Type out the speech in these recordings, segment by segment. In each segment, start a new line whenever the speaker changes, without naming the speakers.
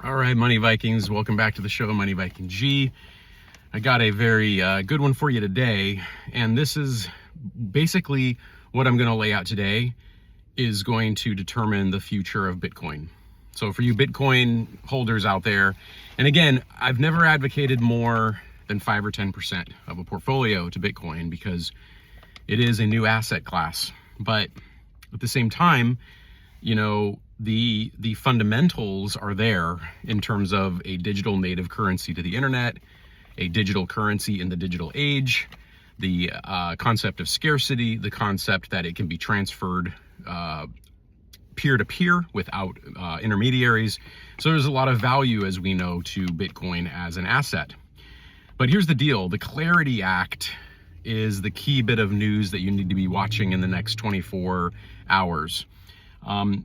All right, Money Vikings, welcome back to the show, Money Viking G. I got a very good one for you today, and this is basically what I'm going to lay out today is going to determine the future of Bitcoin. So for you Bitcoin holders out there, and again, I've never advocated more than 5 or 10% of a portfolio to Bitcoin because it is a new asset class. But at the same time, you know, the fundamentals are there in terms of a digital native currency to the internet, a digital currency in the digital age, the concept of scarcity, the concept that it can be transferred peer-to-peer without intermediaries. So there's a lot of value, as we know, to Bitcoin as an asset. But here's the deal. The Clarity Act is the key bit of news that you need to be watching in the next 24 hours.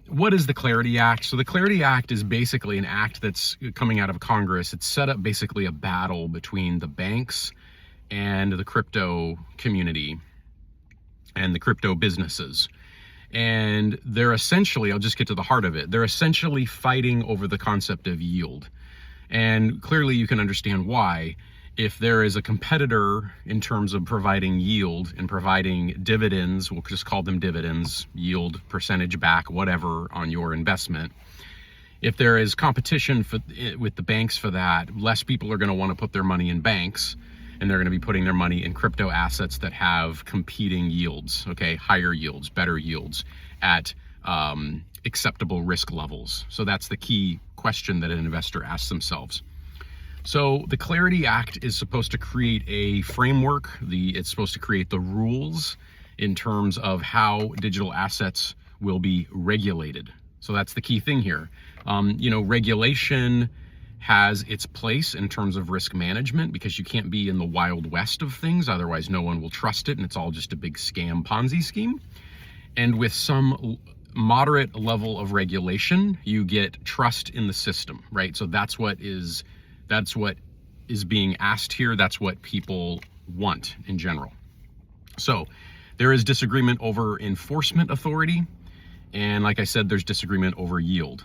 What is the Clarity Act? So the Clarity Act is basically an act that's coming out of Congress. It's set up basically a battle between the banks and the crypto community and the crypto businesses. And they're essentially, I'll just get to the heart of it, they're essentially fighting over the concept of yield. And clearly you can understand why. If there is a competitor in terms of providing yield and providing dividends, we'll just call them dividends, yield, percentage back, whatever on your investment. If there is competition with the banks for that, less people are going to want to put their money in banks, and they're going to be putting their money in crypto assets that have competing yields, okay, higher yields, better yields at acceptable risk levels. So that's the key question that an investor asks themselves. So the Clarity Act is supposed to create a framework. It's supposed to create the rules in terms of how digital assets will be regulated. So that's the key thing here. Regulation has its place in terms of risk management because you can't be in the wild west of things. Otherwise, no one will trust it, and it's all just a big scam Ponzi scheme. And with some moderate level of regulation, you get trust in the system, right? So that's what is being asked here. That's what people want in general. So there is disagreement over enforcement authority. And like I said, there's disagreement over yield.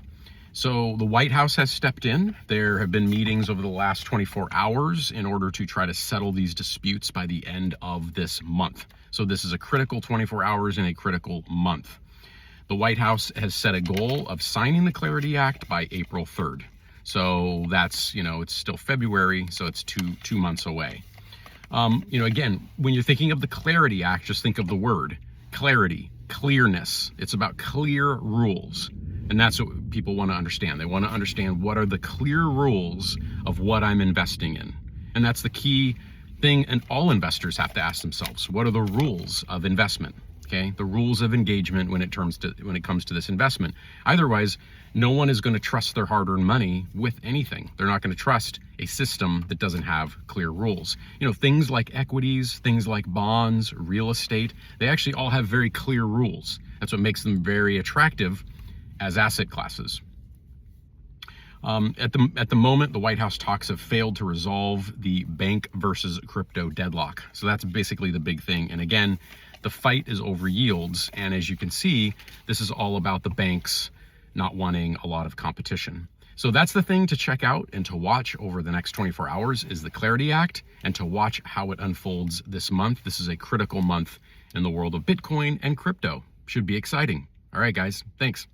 So the White House has stepped in. There have been meetings over the last 24 hours in order to try to settle these disputes by the end of this month. So this is a critical 24 hours in a critical month. The White House has set a goal of signing the Clarity Act by April 3rd. So that's, it's still February, so it's two months away. Again, when you're thinking of the Clarity Act, just think of the word clarity, clearness. It's about clear rules. And that's what people want to understand. They want to understand what are the clear rules of what I'm investing in. And that's the key thing, and all investors have to ask themselves, what are the rules of investment? Okay, the rules of engagement when it comes to this investment. Otherwise, no one is going to trust their hard-earned money with anything. They're not going to trust a system that doesn't have clear rules. Things like equities, things like bonds, real estate, they actually all have very clear rules. That's what makes them very attractive as asset classes. At the moment, the White House talks have failed to resolve the bank versus crypto deadlock. So that's basically the big thing. And again, the fight is over yields. And as you can see, this is all about the banks not wanting a lot of competition. So that's the thing to check out and to watch over the next 24 hours is the Clarity Act, and to watch how it unfolds this month. This is a critical month in the world of Bitcoin and crypto. Should be exciting. All right, guys, thanks.